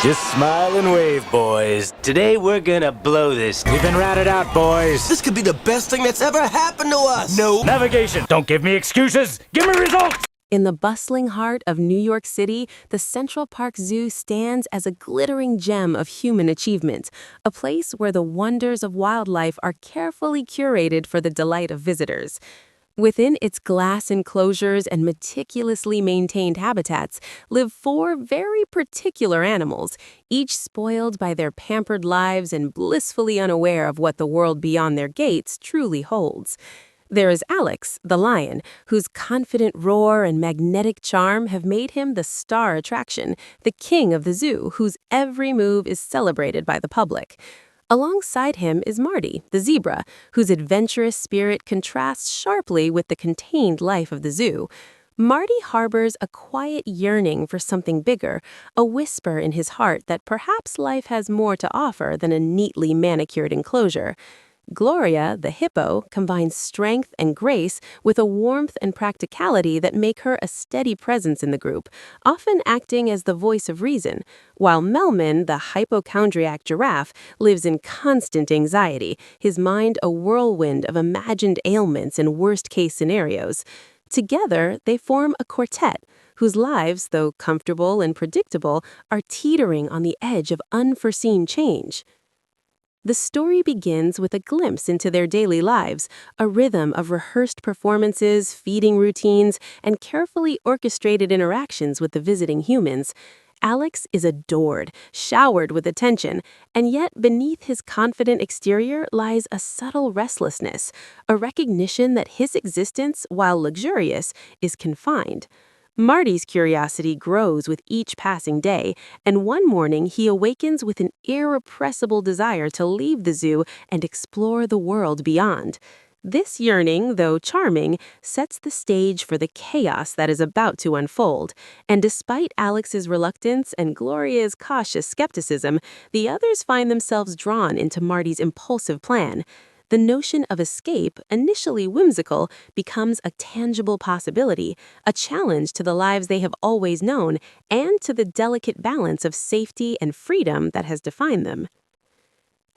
Just smile and wave, boys. Today we're gonna blow this. We've been ratted out, boys. This could be the best thing that's ever happened to us. No. Navigation. Don't give me excuses. Give me results. In the bustling heart of New York City, the Central Park Zoo stands as a glittering gem of human achievement, a place where the wonders of wildlife are carefully curated for the delight of visitors. Within its glass enclosures and meticulously maintained habitats live 4 very particular animals, each spoiled by their pampered lives and blissfully unaware of what the world beyond their gates truly holds. There is Alex, the lion, whose confident roar and magnetic charm have made him the star attraction, the king of the zoo, whose every move is celebrated by the public. Alongside him is Marty, the zebra, whose adventurous spirit contrasts sharply with the contained life of the zoo. Marty harbors a quiet yearning for something bigger, a whisper in his heart that perhaps life has more to offer than a neatly manicured enclosure. Gloria, the hippo, combines strength and grace with a warmth and practicality that make her a steady presence in the group, often acting as the voice of reason, while Melman, the hypochondriac giraffe, lives in constant anxiety, his mind a whirlwind of imagined ailments and worst-case scenarios. Together, they form a quartet, whose lives, though comfortable and predictable, are teetering on the edge of unforeseen change. The story begins with a glimpse into their daily lives, a rhythm of rehearsed performances, feeding routines, and carefully orchestrated interactions with the visiting humans. Alex is adored, showered with attention, and yet beneath his confident exterior lies a subtle restlessness, a recognition that his existence, while luxurious, is confined. Marty's curiosity grows with each passing day, and one morning he awakens with an irrepressible desire to leave the zoo and explore the world beyond. This yearning, though charming, sets the stage for the chaos that is about to unfold, and despite Alex's reluctance and Gloria's cautious skepticism, the others find themselves drawn into Marty's impulsive plan. The notion of escape, initially whimsical, becomes a tangible possibility, a challenge to the lives they have always known and to the delicate balance of safety and freedom that has defined them.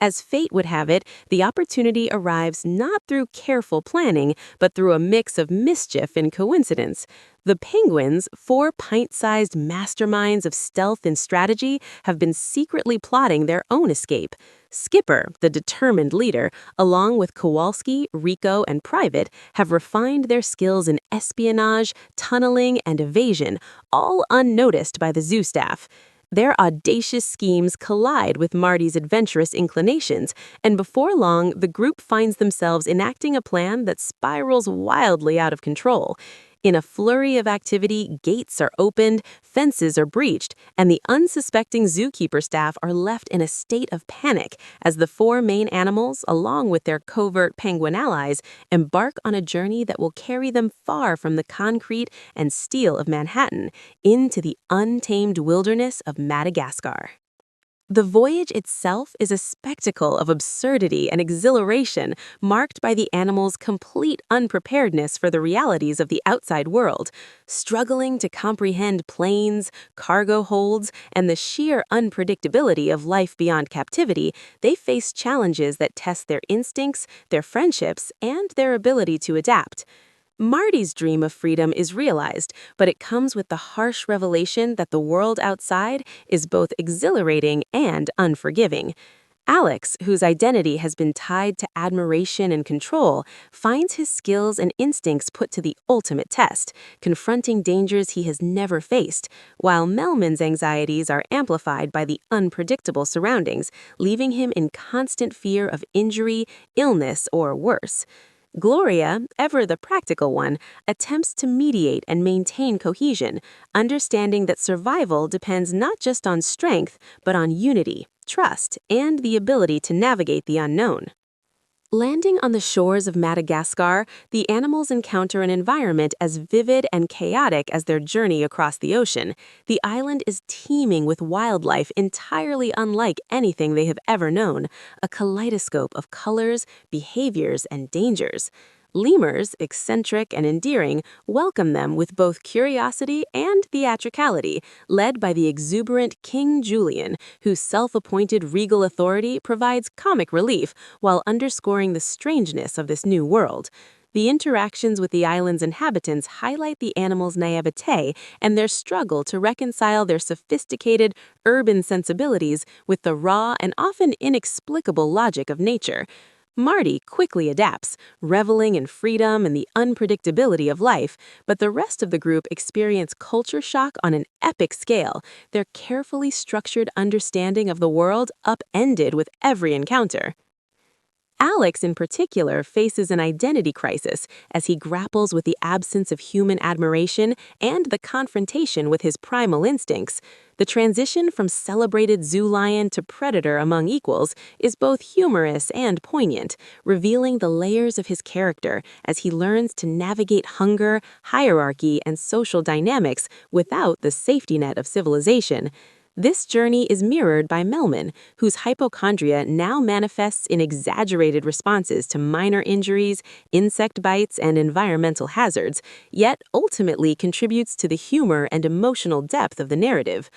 As fate would have it, the opportunity arrives not through careful planning, but through a mix of mischief and coincidence. The penguins, 4 pint-sized masterminds of stealth and strategy, have been secretly plotting their own escape. Skipper, the determined leader, along with Kowalski, Rico, and Private, have refined their skills in espionage, tunneling, and evasion, all unnoticed by the zoo staff. Their audacious schemes collide with Marty's adventurous inclinations, and before long, the group finds themselves enacting a plan that spirals wildly out of control. In a flurry of activity, gates are opened, fences are breached, and the unsuspecting zookeeper staff are left in a state of panic as the 4 main animals, along with their covert penguin allies, embark on a journey that will carry them far from the concrete and steel of Manhattan into the untamed wilderness of Madagascar. The voyage itself is a spectacle of absurdity and exhilaration, marked by the animals' complete unpreparedness for the realities of the outside world. Struggling to comprehend planes, cargo holds, and the sheer unpredictability of life beyond captivity, they face challenges that test their instincts, their friendships, and their ability to adapt. Marty's dream of freedom is realized, but it comes with the harsh revelation that the world outside is both exhilarating and unforgiving. Alex, whose identity has been tied to admiration and control, finds his skills and instincts put to the ultimate test, confronting dangers he has never faced, while Melman's anxieties are amplified by the unpredictable surroundings, leaving him in constant fear of injury, illness, or worse. Gloria, ever the practical one, attempts to mediate and maintain cohesion, understanding that survival depends not just on strength, but on unity, trust, and the ability to navigate the unknown. Landing on the shores of Madagascar, the animals encounter an environment as vivid and chaotic as their journey across the ocean. The island is teeming with wildlife entirely unlike anything they have ever known, a kaleidoscope of colors, behaviors, and dangers. Lemurs, eccentric and endearing, welcome them with both curiosity and theatricality, led by the exuberant King Julian, whose self-appointed regal authority provides comic relief while underscoring the strangeness of this new world. The interactions with the island's inhabitants highlight the animals' naivete and their struggle to reconcile their sophisticated, urban sensibilities with the raw and often inexplicable logic of nature. Marty quickly adapts, reveling in freedom and the unpredictability of life, but the rest of the group experience culture shock on an epic scale, their carefully structured understanding of the world upended with every encounter. Alex, in particular, faces an identity crisis as he grapples with the absence of human admiration and the confrontation with his primal instincts. The transition from celebrated zoo lion to predator among equals is both humorous and poignant, revealing the layers of his character as he learns to navigate hunger, hierarchy, and social dynamics without the safety net of civilization. This journey is mirrored by Melman, whose hypochondria now manifests in exaggerated responses to minor injuries, insect bites, and environmental hazards, yet ultimately contributes to the humor and emotional depth of the narrative.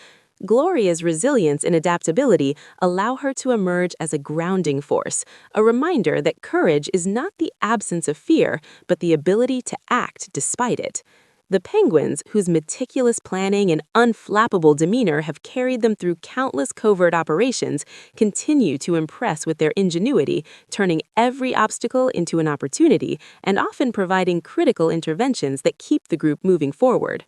Gloria's resilience and adaptability allow her to emerge as a grounding force, a reminder that courage is not the absence of fear, but the ability to act despite it. The penguins, whose meticulous planning and unflappable demeanor have carried them through countless covert operations, continue to impress with their ingenuity, turning every obstacle into an opportunity and often providing critical interventions that keep the group moving forward.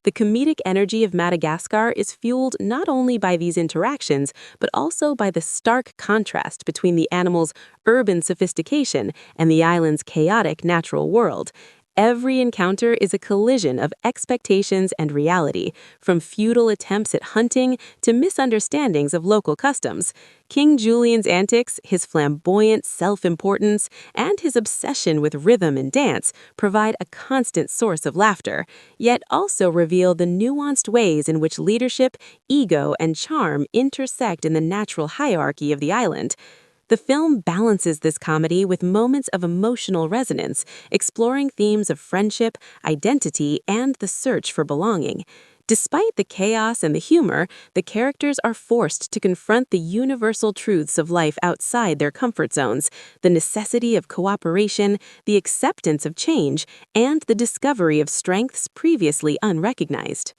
The comedic energy of Madagascar is fueled not only by these interactions, but also by the stark contrast between the animal's urban sophistication and the island's chaotic natural world. Every encounter is a collision of expectations and reality, from futile attempts at hunting to misunderstandings of local customs. King Julian's antics, his flamboyant self-importance, and his obsession with rhythm and dance provide a constant source of laughter, yet also reveal the nuanced ways in which leadership, ego, and charm intersect in the natural hierarchy of the island. The film balances this comedy with moments of emotional resonance, exploring themes of friendship, identity, and the search for belonging. Despite the chaos and the humor, the characters are forced to confront the universal truths of life outside their comfort zones, the necessity of cooperation, the acceptance of change, and the discovery of strengths previously unrecognized.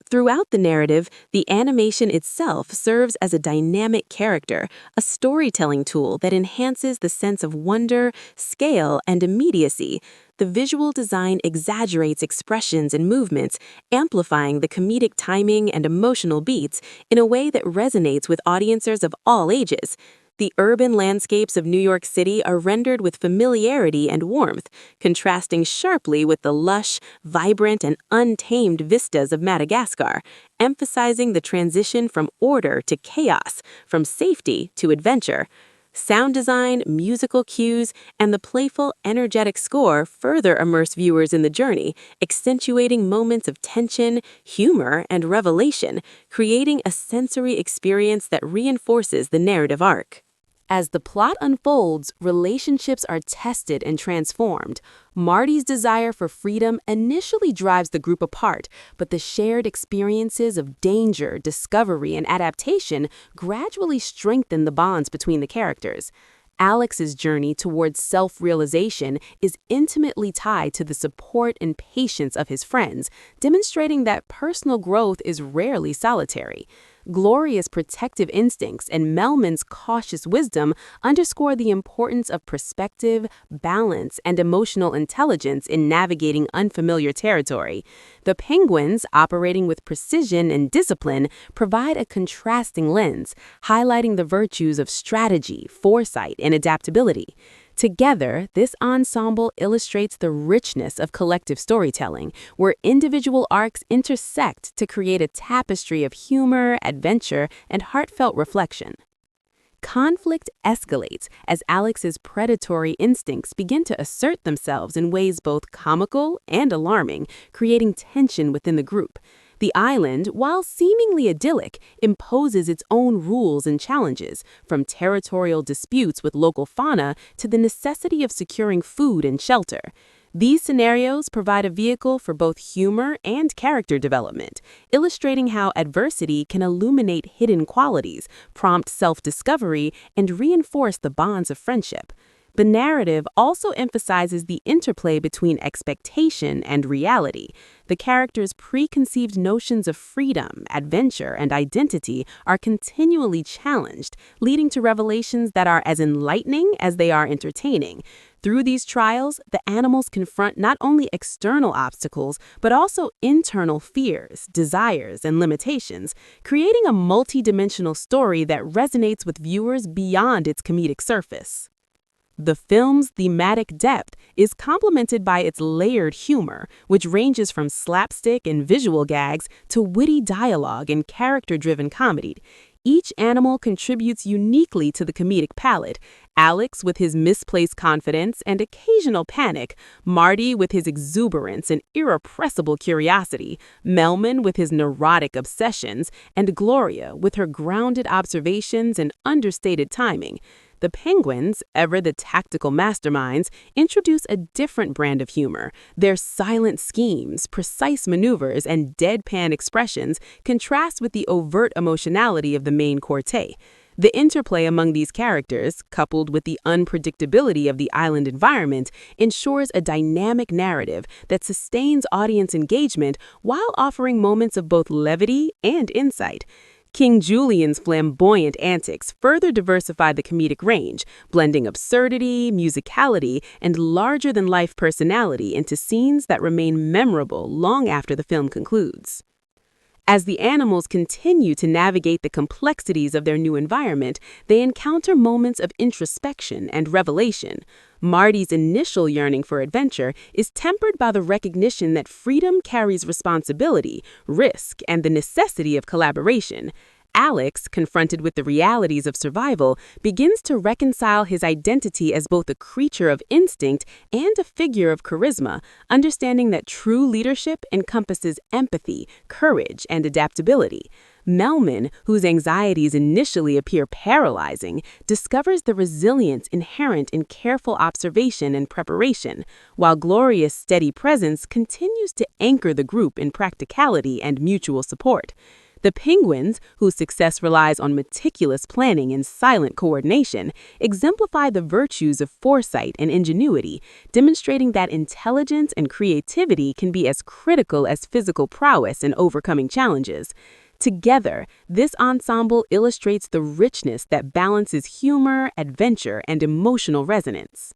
Throughout the narrative, the animation itself serves as a dynamic character, a storytelling tool that enhances the sense of wonder, scale, and immediacy. The visual design exaggerates expressions and movements, amplifying the comedic timing and emotional beats in a way that resonates with audiences of all ages. The urban landscapes of New York City are rendered with familiarity and warmth, contrasting sharply with the lush, vibrant, and untamed vistas of Madagascar, emphasizing the transition from order to chaos, from safety to adventure. Sound design, musical cues, and the playful, energetic score further immerse viewers in the journey, accentuating moments of tension, humor, and revelation, creating a sensory experience that reinforces the narrative arc. As the plot unfolds, relationships are tested and transformed. Marty's desire for freedom initially drives the group apart, but the shared experiences of danger, discovery, and adaptation gradually strengthen the bonds between the characters. Alex's journey towards self-realization is intimately tied to the support and patience of his friends, demonstrating that personal growth is rarely solitary. Gloria's protective instincts and Melman's cautious wisdom underscore the importance of perspective, balance, and emotional intelligence in navigating unfamiliar territory. The penguins, operating with precision and discipline, provide a contrasting lens, highlighting the virtues of strategy, foresight, and adaptability. Together, this ensemble illustrates the richness of collective storytelling, where individual arcs intersect to create a tapestry of humor, adventure, and heartfelt reflection. Conflict escalates as Alex's predatory instincts begin to assert themselves in ways both comical and alarming, creating tension within the group. The island, while seemingly idyllic, imposes its own rules and challenges, from territorial disputes with local fauna to the necessity of securing food and shelter. These scenarios provide a vehicle for both humor and character development, illustrating how adversity can illuminate hidden qualities, prompt self-discovery, and reinforce the bonds of friendship. The narrative also emphasizes the interplay between expectation and reality. The characters' preconceived notions of freedom, adventure, and identity are continually challenged, leading to revelations that are as enlightening as they are entertaining. Through these trials, the animals confront not only external obstacles, but also internal fears, desires, and limitations, creating a multidimensional story that resonates with viewers beyond its comedic surface. The film's thematic depth is complemented by its layered humor, which ranges from slapstick and visual gags to witty dialogue and character-driven comedy. Each animal contributes uniquely to the comedic palette. Alex with his misplaced confidence and occasional panic, Marty with his exuberance and irrepressible curiosity, Melman with his neurotic obsessions, and Gloria with her grounded observations and understated timing. The penguins, ever the tactical masterminds, introduce a different brand of humor. Their silent schemes, precise maneuvers, and deadpan expressions contrast with the overt emotionality of the main quartet. The interplay among these characters, coupled with the unpredictability of the island environment, ensures a dynamic narrative that sustains audience engagement while offering moments of both levity and insight. King Julian's flamboyant antics further diversify the comedic range, blending absurdity, musicality, and larger-than-life personality into scenes that remain memorable long after the film concludes. As the animals continue to navigate the complexities of their new environment, they encounter moments of introspection and revelation. Marty's initial yearning for adventure is tempered by the recognition that freedom carries responsibility, risk, and the necessity of collaboration. Alex, confronted with the realities of survival, begins to reconcile his identity as both a creature of instinct and a figure of charisma, understanding that true leadership encompasses empathy, courage, and adaptability. Melman, whose anxieties initially appear paralyzing, discovers the resilience inherent in careful observation and preparation, while Gloria's steady presence continues to anchor the group in practicality and mutual support. The penguins, whose success relies on meticulous planning and silent coordination, exemplify the virtues of foresight and ingenuity, demonstrating that intelligence and creativity can be as critical as physical prowess in overcoming challenges. Together, this ensemble illustrates the richness that balances humor, adventure, and emotional resonance.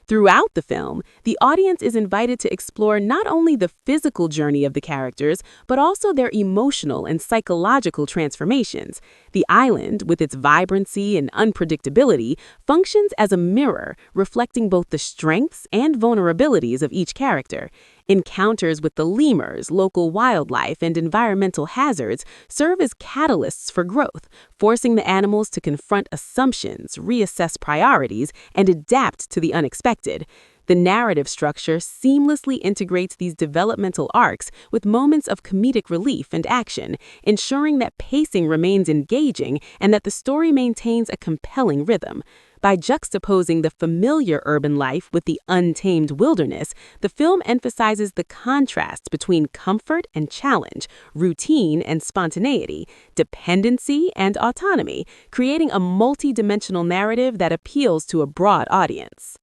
Throughout the film, the audience is invited to explore not only the physical journey of the characters, but also their emotional and psychological transformations. The island, with its vibrancy and unpredictability, functions as a mirror, reflecting both the strengths and vulnerabilities of each character. Encounters with the lemurs, local wildlife, and environmental hazards serve as catalysts for growth, forcing the animals to confront assumptions, reassess priorities, and adapt to the unexpected. The narrative structure seamlessly integrates these developmental arcs with moments of comedic relief and action, ensuring that pacing remains engaging and that the story maintains a compelling rhythm. By juxtaposing the familiar urban life with the untamed wilderness, the film emphasizes the contrast between comfort and challenge, routine and spontaneity, dependency and autonomy, creating a multi-dimensional narrative that appeals to a broad audience.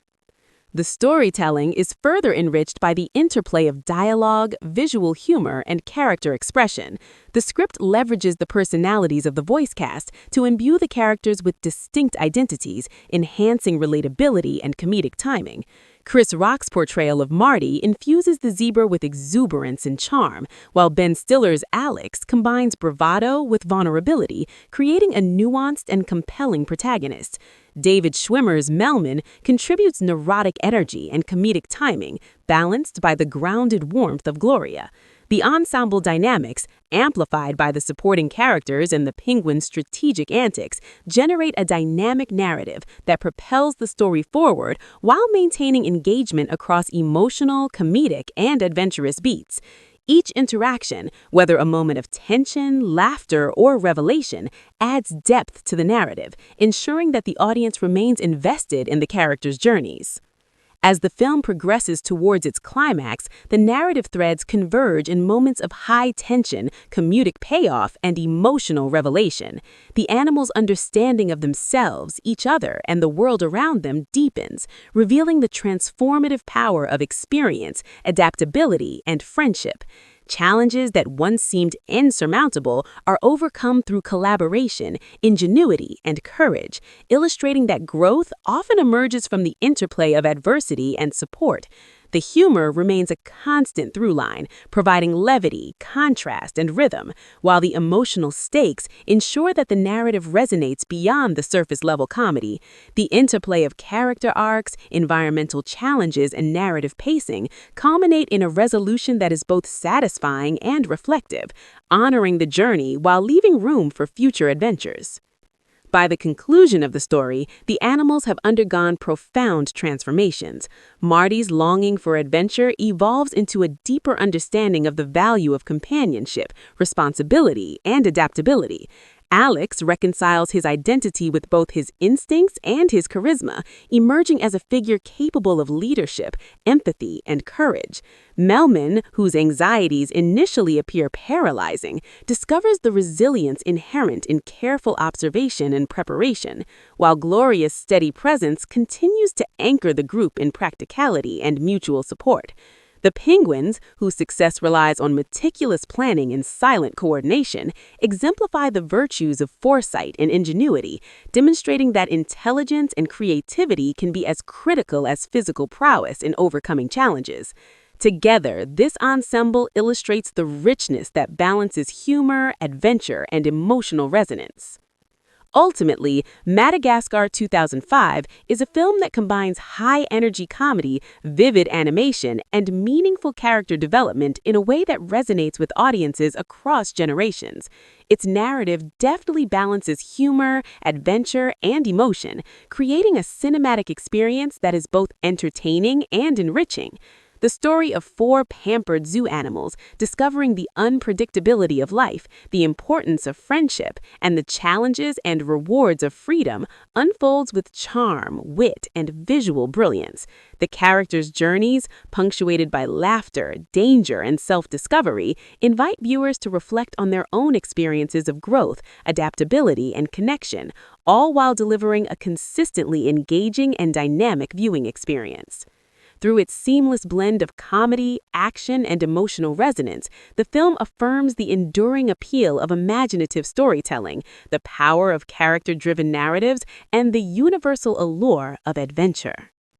The storytelling is further enriched by the interplay of dialogue, visual humor, and character expression. The script leverages the personalities of the voice cast to imbue the characters with distinct identities, enhancing relatability and comedic timing. Chris Rock's portrayal of Marty infuses the zebra with exuberance and charm, while Ben Stiller's Alex combines bravado with vulnerability, creating a nuanced and compelling protagonist. David Schwimmer's Melman contributes neurotic energy and comedic timing, balanced by the grounded warmth of Gloria. The ensemble dynamics, amplified by the supporting characters and the penguins' strategic antics, generate a dynamic narrative that propels the story forward while maintaining engagement across emotional, comedic, and adventurous beats. Each interaction, whether a moment of tension, laughter, or revelation, adds depth to the narrative, ensuring that the audience remains invested in the characters' journeys. As the film progresses towards its climax, the narrative threads converge in moments of high tension, comedic payoff, and emotional revelation. The animals' understanding of themselves, each other, and the world around them deepens, revealing the transformative power of experience, adaptability, and friendship. Challenges that once seemed insurmountable are overcome through collaboration, ingenuity, and courage, illustrating that growth often emerges from the interplay of adversity and support. The humor remains a constant through line, providing levity, contrast, and rhythm, while the emotional stakes ensure that the narrative resonates beyond the surface-level comedy. The interplay of character arcs, environmental challenges, and narrative pacing culminate in a resolution that is both satisfying and reflective, honoring the journey while leaving room for future adventures. By the conclusion of the story, the animals have undergone profound transformations. Marty's longing for adventure evolves into a deeper understanding of the value of companionship, responsibility, and adaptability. Alex reconciles his identity with both his instincts and his charisma, emerging as a figure capable of leadership, empathy, and courage. Melman, whose anxieties initially appear paralyzing, discovers the resilience inherent in careful observation and preparation, while Gloria's steady presence continues to anchor the group in practicality and mutual support. The penguins, whose success relies on meticulous planning and silent coordination, exemplify the virtues of foresight and ingenuity, demonstrating that intelligence and creativity can be as critical as physical prowess in overcoming challenges. Together, this ensemble illustrates the richness that balances humor, adventure, and emotional resonance. Ultimately, Madagascar 2005 is a film that combines high-energy comedy, vivid animation, and meaningful character development in a way that resonates with audiences across generations. Its narrative deftly balances humor, adventure, and emotion, creating a cinematic experience that is both entertaining and enriching. The story of four pampered zoo animals discovering the unpredictability of life, the importance of friendship, and the challenges and rewards of freedom unfolds with charm, wit, and visual brilliance. The characters' journeys, punctuated by laughter, danger, and self-discovery, invite viewers to reflect on their own experiences of growth, adaptability, and connection, all while delivering a consistently engaging and dynamic viewing experience. Through its seamless blend of comedy, action, and emotional resonance, the film affirms the enduring appeal of imaginative storytelling, the power of character-driven narratives, and the universal allure of adventure.